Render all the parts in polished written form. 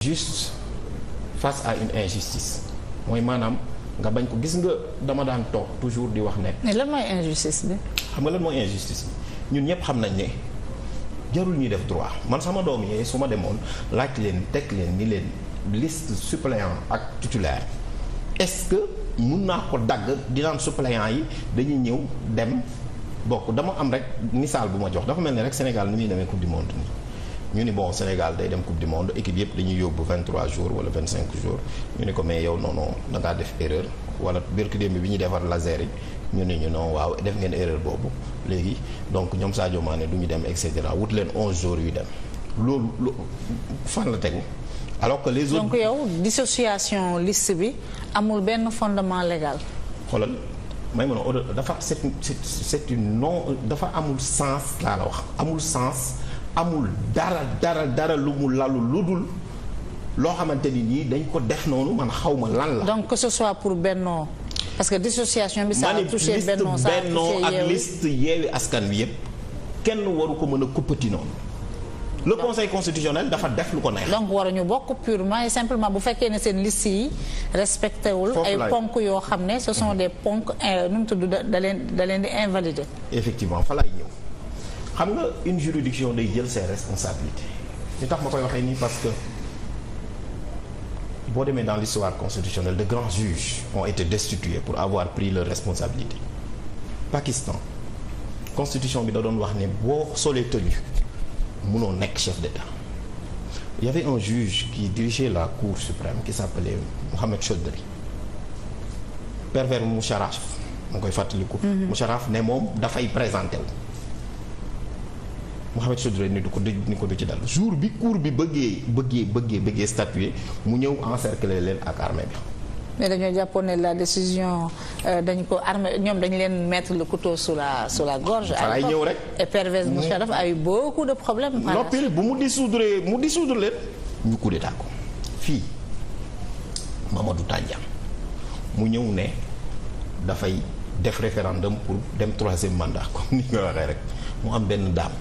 juste face à une injustice mooy maanaam nga bañ ko gis nga dama daan toog toujours di wax ne. mais lan mooy injustice bi. xam nga lan mooy injustice bi ñun ñëpp xam nañ ne jarul ñuy def droit man sama doom yee su ma demoon laaj leen teg leen ni leen liste suppléant ak titulaire est-ce que mun naa ko dagg di naan suppléant yi dañuy ñëw dem bokk dama am rek misaal bu ma jox dafa mel ni rek Sénégal ni muy demee coupe du monde nii. ñu ni bon Sénégal day dem coupe du monde équipe yëpp dañuy yóbbu 23 jours wala 25 jours ñu ni ko mais yow non non da ngaa def erreur wala birki démb bi ñuy defar laser yi ñu ne ñu non waaw def ngeen erreur boobu léegi donc ñoom Sadio Mané du ñu dem et cetera wut leen 11 jours yu dem loolu fan la tegu alors que les autres. donc yow dissociation liste bi amul benn fondement légal. xoolal may mën a dafa c'est une non dafa amul sens laa la wax amul sens. amul dara lu mu lalu lu dul loo xamante ni nii dañ ko def noonu man xaw ma lan la. donc que ce soit pour Benno parce que dissociation bi. ça a touché Benno ça a touché ak liste Yewwi Askan Wi yëpp kenn waru ko mën a kuppati noonu. le conseil constitutionnel dafa def lu ko neex. donc waruñu bokk purement et simplement bu fekkee ne seen liste yi respecté wul. ay ponk yoo xam ne ce sont des ponk nu mu tudd da leen di invalider. effectivement fa laay ñëw. xam nga une juridiction day jël ses responsabilités li tax ma koy waxee nii parce que boo demee dans l'histoire constitutionnelle de grands juges ont été destitués pour avoir pris leurs responsabilités. Pakistan constitution bi da doon wax ne boo solee tenue mënoo nekk chef d'État. Il y avait un juge qui dirigeait la Cour suprême qui s'appelait Mohamed Chaudhry pervers Moucharaf ma koy fàttaliku. Moucharaf ne moom dafay présenté wu. Mohamed Chaudhry ni ko du ci dal jour bi cour bi bëggee statuer mu ñëw encercler leen ak armée bi. mais dañoo jàppoon ne la décision dañ ko armée ñoom dañu leen mettre le couteau sous la gorge. ay ñëw rek et Pervez Moucharaf a eu beaucoup de problèmes. noppil bu mu dissoudre leen ñu coup d'état ko fii Mamadou Tandian mu ñëw ne dafay def référendum pour dem 3e mandat comme ni nga waxee rek mu am benn daam.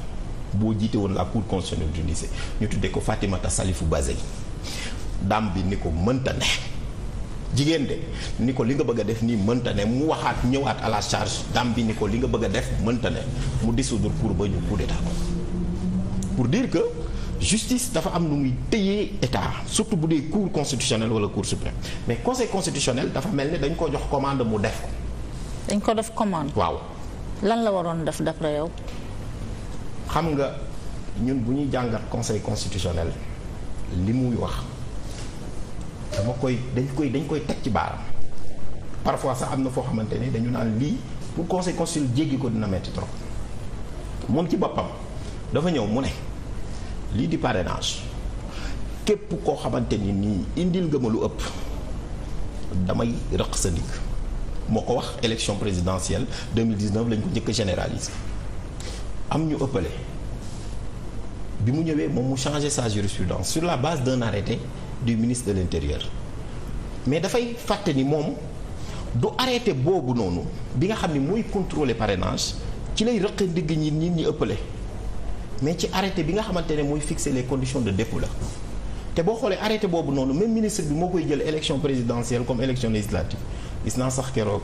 boo jiite woon la cour constitutionnelle du lycée ñu tuddee ko Fatimata Salifou Bazey dam bi ni ko mënta ne jigéen de ni ko li nga bëgg a def nii mënta ne mu waxaat ñëwaat à la charge dam bi ni ko li nga bëgg a def mënta ne mu dissoudre pour ba ñu coup d'état ko pour dire que justice dafa am nu muy téyee état surtout bu dee cour constitutionnelle wala cour suprême mais conseil constitutionnel dafa mel ni dañ ko jox commande mu def ko. dañ ko def commande. waaw. lan la waroon def d'après yow. xam nga ñun bu ñuy jàngat conseil constitutionnel li muy wax dañ koy teg ci baaram parfois sax am na foo xamante ni dañu naan lii pour conseil constitutionnel jéggi ko dina metti trop moom ci boppam dafa ñëw mu ne lii di parrainage képp koo xamante ni nii indil nga ma lu ëpp damay rëq sa ndigg moo ko wax élection présidentielle 2019 lañ ko njëkk a généraliser. am ñu ëppale bi mu ñëwee moom mu changé sa jurisprudence sur la base d'un arrêté du ministre de l'Intérieur mais dafay fàtte ni moom du arrêté boobu noonu bi nga xam ni mooy contrôler parrainage ci lay rëq ndigg ñi ëppale mais ci arrêté bi nga xamante ne mooy fixer les conditions de dépôt la te boo xoolee arrêté boobu noonu même ministre bi moo koy jël élection présidentielle comme élection législative gis naa sax keroog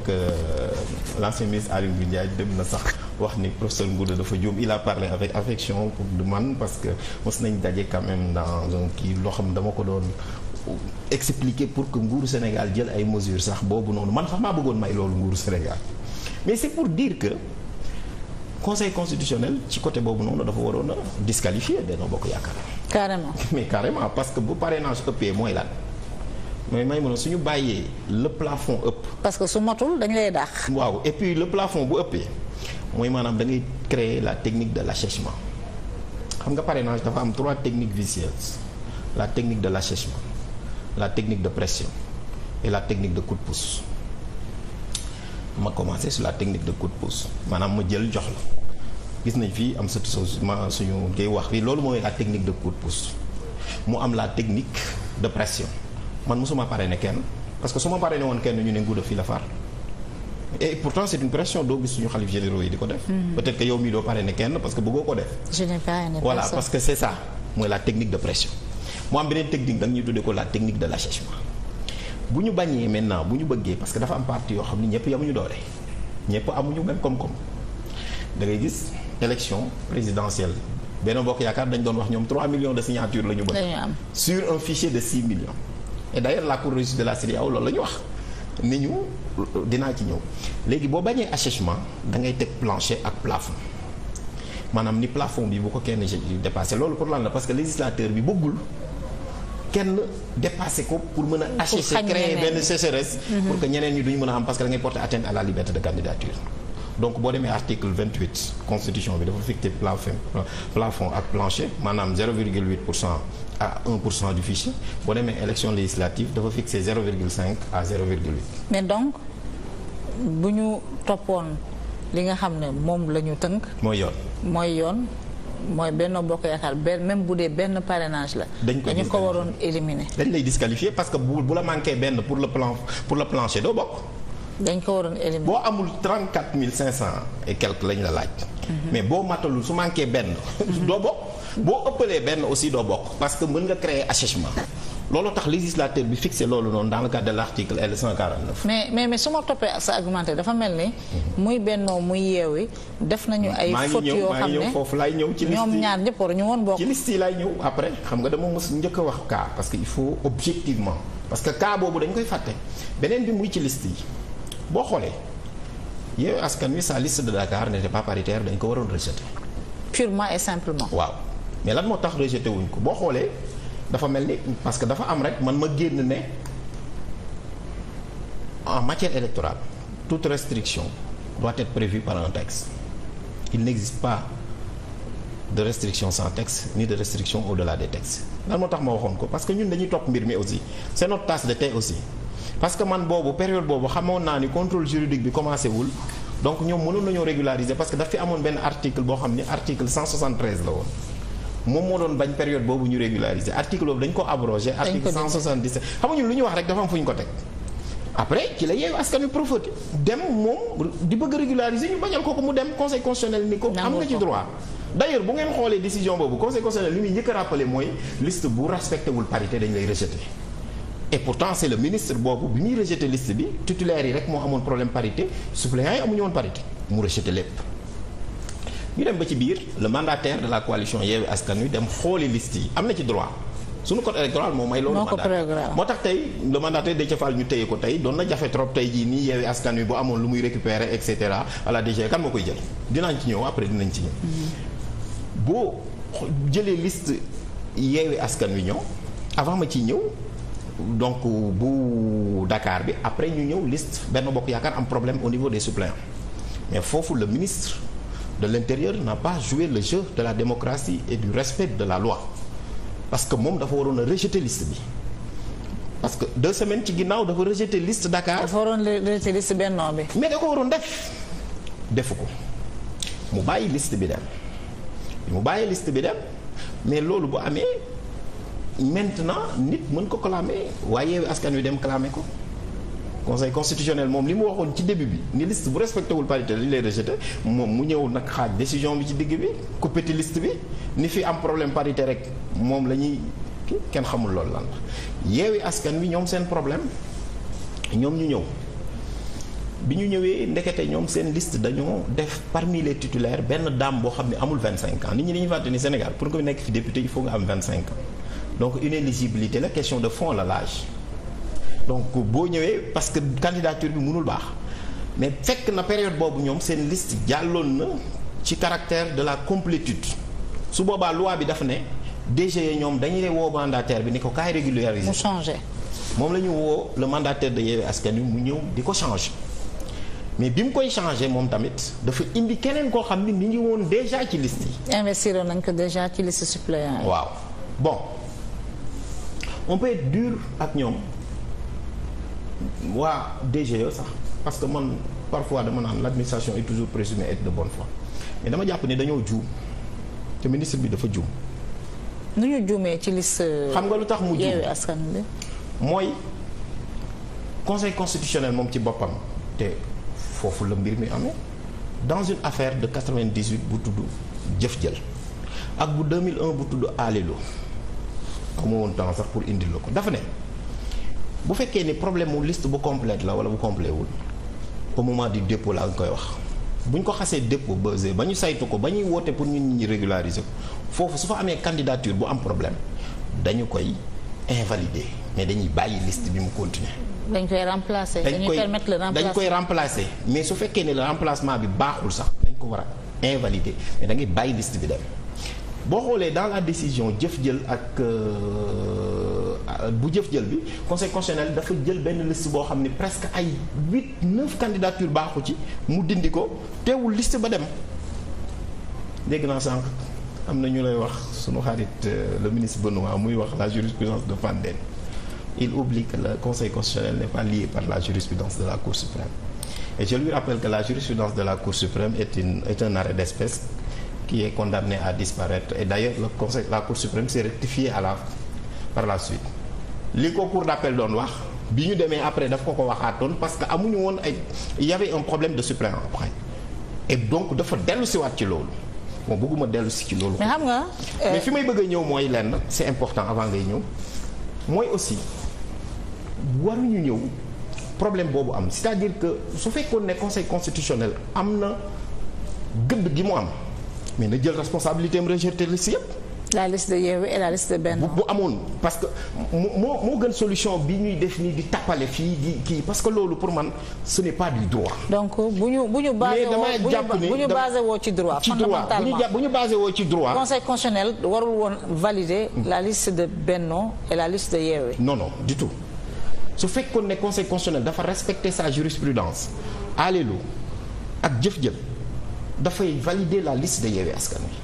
l'ancien ministre Aly Ngouille Ndiaye dem na sax wax ni professeur Ngouda dafa juum il a parlé avec affection pour de man parce que mos nañ daje quand même dans un kii loo xam dama ko doon expliquer pour que nguuru Sénégal jël ay mesures sax boobu noonu man sax maa bëggoon may loolu nguuru Sénégal mais c'est pour dire que conseil constitutionnel ci côté boobu noonu dafa waroon a disqualifier Benno Bokk Yaakaar. carrément mais carrément parce que bu parrainage ëppee mooy lan. mais may mën suñu bàyyee le plafond ëpp. parce que su matul dañ lay dàq. waaw et puis le plafond bu ëppee mooy maanaam da ngay créer la technique de l'assèchement xam nga parrainage dafa am 3 techniques vicieuses la technique de l'assèchement la technique de pression et la technique de coup de pouce ma commencer sur la technique de coup de pouce maanaam ma jël jox la gis nañ fii am suñu ngay wax fii loolu mooy la technique de coup de pouce mu am la technique de pression. man mosuma parrainé kenn parce que su ma parrainé woon kenn ñu ne Ngouda fii la far et pourtant c'est une pression doo gis suñu xalif généraux yi di ko def. peut-être que yow mii doo parrainé kenn parce que bëggoo ko def. je n'ai pas parrainé voilà parce que c'est ça mooy la technique de pression mu am beneen technique da ñuy tuddee ko la technique de l'assèchement. bu ñu bañee maintenant bu ñu bëggee parce que dafa am parti yoo xam ne ñëpp yamuñu doole ñëpp amuñu même koom-koom da ngay gis élection présidentielle Benno Bokk Yaakaar dañ doon wax ñoom 3 millions de signatures la ñu bëgg sur un fichier de 6 millions. et d'ailleurs la Cour de justice de la CEDEAO loolu la ñu wax ni ñu dinaa ci ñëw léegi boo bañee assèchement da ngay teg plancher ak plafond maanaam ni plafond bi bu ko kenn dépassé loolu pour lan la parce que législateur bi bëggul kenn dépassé ko pour mën a assécher créer benn sécheresse pour que ñeneen ñi duñu mën a am parce que da ngay porter atteinte à la liberté de candidature. donc boo demee article 28 constitution bi dafa fixé plafond ak plancher maanaam 0,8% à 1% du fichier boo demee élection législative dafa fixé 0,5 à 0,8. mais donc bu ñu toppoon li nga xam ne moom la ñu tënk. mooy yoon. mooy Benno Bokk Yaakaar même bu dee benn parrainage la. dañu ko waroon éliminer. dañ lay disqualifier parce que bu la manqué benn pour le plancher doo bokk. dañ ko waroon éliminer. boo amul 34 500 et quelque lañ la laaj. mais boo matalul su manqué benn. doo bokk boo ëppalee benn aussi doo bokk. parce que mën nga créer assèchement. loolu tax législateur bi fixé loolu noonu dans le cadre de l'article L 149. mais su ma toppee sa argumenté dafa mel ni. muy Benno muy Yewwi def nañu ay fautes yoo xam ne foofu laay ñëw ci liste yi ñoom ñaar ñëpp waruñu woon bokk. ci liste yi laay ñëw après xam nga dama mës njëkk a wax cas parce que il faut objectivement parce que cas boobu dañ koy fàtte beneen bi muy ci liste yi boo xoolee Yewwi Askan Wi sa liste de Dakar n'était pas paritaire dañ ko waroon rejeter. purement et simplement. waaw mais lan moo tax rejeter wuñ ko boo xoolee. dafa mel ni parce que dafa am rek man ma génn ne en matière électorale toute restriction doit être prévue par un texte il n'existe pas de restriction sans texte ni de restriction au-delà des textes lan moo tax ma waxoon ko parce que ñun dañuy topp mbir mi aussi c'est notre tasse de thé aussi parce que man boobu période boobu xamoon naa ni contrôle juridique bi commencé wul donc ñoom mënoon nañoo régulariser parce que daf fi amoon benn article boo xam ni article 173 la woon moom moo doon bañ période boobu ñu régulariser article boobu dañ ko abrogé article 177 xam nga ñun lu ñu wax rek dafa am fu ñu ko teg après ci la Yewwi Askan Wi profité dem moom di bëgg régulariser ñu bañal ko mu dem conseil constitutionnel ni ko am nga ci droit d'ailleurs bu ngeen xoolee décision boobu conseil constitutionnel li muy njëkk a rappelé mooy liste bu respecté wul parité dañ lay rejeté et pourtant c'est le ministre boobu bi muy rejeté liste bi titulaire yi rek moo amoon problème parité suppléants yi amuñu woon parité mu rejeté lépp ñu dem ba ci biir le mandataire de la coalition Yewwi Askan Wi dem xooli liste yi am na ci droit suñu code électoral moom may loolu mandataire moo tax tey le mandataire Déthié Fall ñu téye ko tey doon na jafe trop tey jii nii Yewwi Askan Wi bu amoon lu muy récupérer et cetera à la DG kan moo koy jël dinañ ci ñëw après dinañ ci ñëw boo jëlee liste Yewwi Askan Wi ñëw avant ma ciy ñëw donc bu Dakar bi après ñu ñëw liste Benno Bokk Yaakaar am problème au niveau des suppléants mais foofu le ministre de l'intérieur n'a pas joué le jeu de la démocratie et du respect de la loi parce que moom dafa waroon a rejeter liste bi parce que 2 semaines ci ginnaaw dafa rejeter liste Dakar. dafa waroon rejeter liste Benno bi. mais da ko waroon defu ko mu bàyyi liste bi dem mais loolu bu amee maintenant nit mën ko clamer waaye Yewwi Askan Wi dem clamer ko. conseil constitutionnel moom li mu waxoon ci début bi ni liste bu respecté wul parité li lay rejeté moom mu ñëw nag xaaj décision bi ci digg bi coupé liste bi ni fi am problème parité rek moom la ñuy kenn xamul loolu lan la Yewwi Askan Wi ñoom seen problème ñoom ñu ñëw bi ñu ñëwee ndekete ñoom seen liste dañoo def parmi les titulaires benn dame boo xam ne amul 25 ans nit ñi dañuy fàtte ni Sénégal pour nga nekk fi député il faut nga am 25 ans donc inéligibilité la question de fond la l'âge donc boo ñëwee parce que candidature bi mënul baax mais fekk na période boobu ñoom seen liste jàlloon na ci caractère de la complétude su boobaa loi bi dafa ne DG ñoom dañuy woo mandataire bi ni ko kaay régulariser. mu changé. moom la ñu woo le mandataire de Yewwi Askan Wi mu ñëw di ko changer mais bi mu koy changer moom tamit dafa indi keneen koo xam ni mi ngi woon déjà ci liste yi. investir nañ ko déjà ci liste suppléant yi. waaw bon on peut être dur ak ñoom. waa DGE sax parce que man parfois dama naan l'administration est toujours présumée être de bonne foi mais dama jàpp ni dañoo juum te ministre bi dafa juum. nu ñu juumee ci liste. xam nga lu tax mu juum Yewwi Askan Wi mooy conseil constitutionnel moom ci boppam te foofu la mbir mi amee dans une affaire de 98 bu tudd jëf jël ak bu 2001 bu tudd Alelo amoo woon temps sax pour indil la ko dafa ne bu fekkee ni problème mu liste bu complète la wala bu complet wul au moment du dépôt la nga koy wax bu ñu ko xasee dépôt basé ba ñu saytu ko ba ñuy woote pour ñun ñi régulariser ko foofu su fa amee candidature bu am problème dañu koy invalider mais dañuy bàyyi liste bi mu continuer. dañ koy remplacer dañuy permettre le remplacement. dañ koy remplacer mais su fekkee ne le remplacement bi baaxul sax dañ ko war a invalider mais da ngay bàyyi liste bi dem boo xoolee dans la décision jëf jël ak bu jëf jël bi conseil constitutionnel dafa jël benn liste boo xam ne presque ay 8-9 candidatures baaxu ci mu dindi ko teewul liste ba dem dégg naa sànq am na ñu lay wax sunu xarit le ministre Benoît muy wax la jurisprudence de Fandène. Il oublie que le Conseil constitutionnel n'est pas lié par la jurisprudence de la Cour suprême. Et je lui rappelle que la jurisprudence de la Cour suprême est un arrêt d'espèce qui est condamné à disparaître. Et d'ailleurs, la Cour suprême s'est rectifiée par la suite. li ko Cour d'appel doon wax bi ñu demee après daf ko waxaatoon parce que amuñu woon il y avait un problème de suppléant après. Et donc dafa dellu si waat ci loolu. Bon bëgguma dellu si ci loolu. Mais xam nga. Mais fi may bëgg a ñëw mooy lenn c'est important avant ngay ñëw mooy aussi. waruñu ñëw problème boobu am c'est-à-dire que su fekkoon ne conseil constitutionnel am na gëdd gi mu am mais na jël responsabilité am rejeter liste yëpp. la liste de Yewwi et la liste de Benno. bu amoon parce que moo gën solution bi ñuy def nii di tappale fii di kii parce que loolu pour man ce n'est pas du droit. donc bu ñu basé woo ci droit. fondamentalement bu ñu basé woo ci droit. conseil constitutionnel warul woon valider la liste de Benno et la liste de Yewwi. non du tout. su fekkoon ne conseil constitutionnel dafa respecter sa jurisprudence alelu ak jëf-jëf dafay valider la liste de Yewwi Askan Wi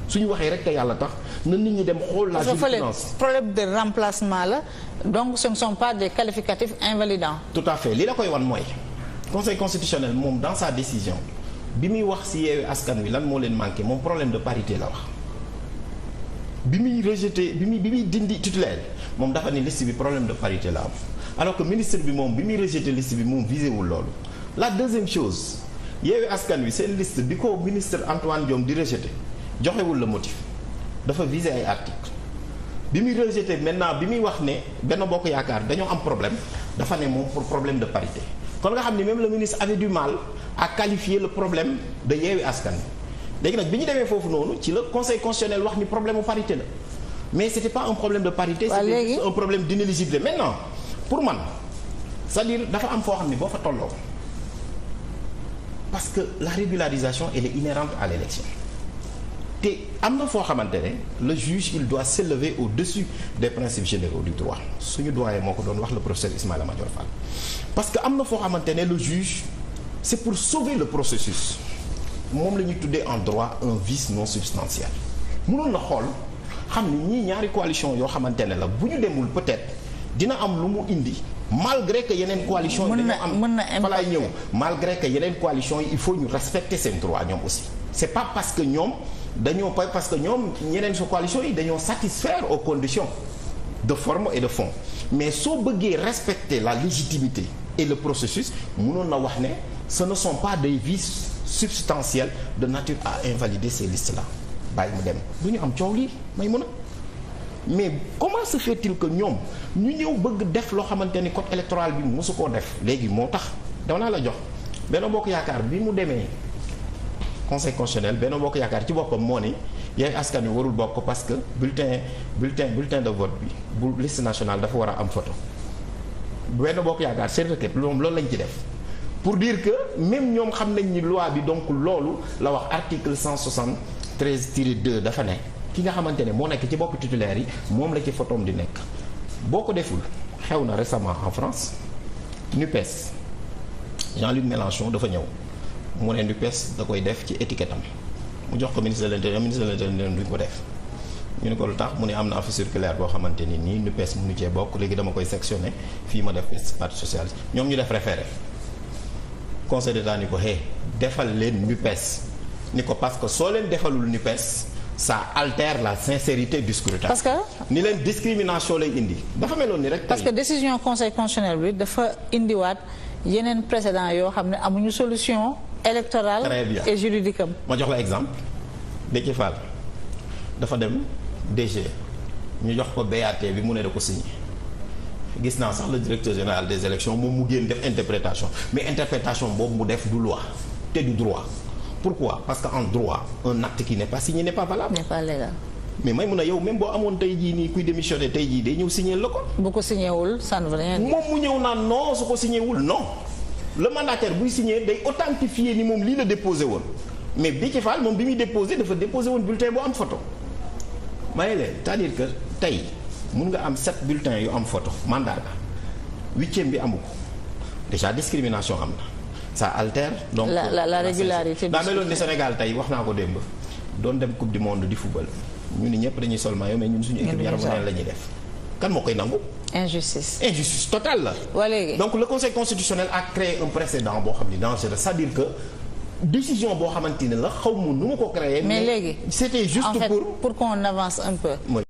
su ñu waxee rek te yàlla tax na nit ñi dem xool la jurisprudence. problème de remplacement la donc ce ne sont pas des qualificatifs invalidants. tout à fait li la koy wan mooy conseil constitutionnel moom dans sa décision bi muy wax ci Yewwi Askan Wi lan moo leen manqué moom problème de parité la wax bi muy rejeté bi muy dindi titulaire moom dafa ne liste bi problème de parité la am alors que ministre bi moom bi muy rejeté liste bi moom visé wul loolu. la deuxième chose Yewwi Askan Wi seen liste bi ko ministre Antoine Diome di rejeté joxewul le motif dafa visé ay article bi muy rejeté maintenant bi muy wax ne Benno Bokk Yaakaar dañoo am problème dafa ne moom pour problème de parité kon nga xam ne même le ministre avait du mal à qualifier le problème de Yewwi Askan Wi léegi nag bi ñu demee foofu noonu ci la conseil constitutionnel wax ni problème mu parité la mais c'était pas un problème de parité c'était un problème d'inéligibilité maintenant pour man c'est-à-dire dafa am foo xam ne boo fa tolloo parce que la régularisation elle est inhérente à l'élection te am na foo xamante ne le juge il doit s'élever au-dessus des principes généraux du droit suñu doyen moo ko doon wax le professeur Ismaïla Madior Fall parce que am na foo xamante ne le juge c'est pour sauver le processus moom la ñuy tuddee en droit un vice non substantiel mënoon na xool xam ni ñii ñaari coalition yoo xamante ne la bu ñu demul peut-être dina am lu mu indi malgré que yeneen coalition yi dañoo am fa laay ñëw malgré que yeneen coalition yi il faut ñu respecter seen droit ñoom aussi c'est pas parce que ñoom ñeneen sa coalition yi dañoo satisfaire aux conditions de forme et de fond mais soo bëggee respecter la légitimité et le processus mënoon na wax ne ce ne sont pas des vices substantiels de nature à invalider ces listes-là bàyyi mu dem du ñu am coow lii may mën a mais comment se fait-il que ñoom ñu ñëw bëgg def loo xamante ni code électoral bi mosu koo def léegi moo tax dama naa la jox Benno Bokk Yaakaar bi mu demee conseil constitutionnel Benno Bokk Yaakaar ci boppam moo ni Yewwi Askan Wi warul bokk parce que bulletin de vote bi bu liste nationale dafa war a am photo Benno Bokk Yaakaar seen requête loolu lañ ci def pour dire que même ñoom xam nañ ni loi bi donc loolu la wax article 173-2 dafa ne ki nga xamante ne moo nekk ci bopp titulaire yi moom la ci photom di nekk boo ko deful xew na récemment en France NUPES Jean-Luc Mélenchon dafa ñëw mu ne NUPES da koy def ci étiquette am mu jox ko ministre de l'intérieur duñ ko def ñu ne ko lu tax mu ne am na affaire circulaire boo xamante ni nii NUPES mënu cee bokk léegi dama koy sectionner fii ma def parti socialiste ñoom ñu def référé conseil d'état ni ko defal leen NUPES ni ko parce que soo leen defalul NUPES ça altère la sincérité du scrutin. parce que ni leen discrimination lay indi dafa meloon ni rek. parce que décision conseil constitutionnel bi dafa indiwaat yeneen précédent yoo xam ne amuñu solution électorale. très bien et juridique am. ma jox la exemple Déthié Fall dafa dem DG ñu jox ko BAT bi mu ne da ko signé gis naa sax le directeur général des élections moom mu génn def interprétation mais interprétation boobu mu def du loi te du droit. Pourquoi? Parce qu'en droit un acte qui n'est pas signé n'est pas valable. N'est pas légal. mais may mun a yow même boo amoon tey jii nii kuy démissionné tey jii day ñëw signé la ko. bu ko signé wul ça ne veut rien dire. moom mu ñëw naan non su ko signé wul non le mandataire buy signé day authentifier ni moom lii la déposé woon mais Déthié Fall moom bi muy déposé dafa déposé woon bulletin boo am photo. may leen c'est-à-dire que tey mun nga am 7 bulletins yu am photo mandat ga 8e bi amu ko déjà discrimination am na ça altère. donc la régularité. daa meloon ni Sénégal tey wax naa ko démb doon dem coupe du monde di football. ñu ni ñëpp dañuy sol maillot mais ñun suñu équipe yaramu neen la ñuy def kan moo koy nangu. injustice totale la. waa léegi donc le conseil constitutionnel a créé un précédent boo xam ni dangereux c'est-à-dire que décision boo xamante ne la xaw ma nu ma ko créé. mais léegi c'était juste en fait, pour qu'on avance un peu.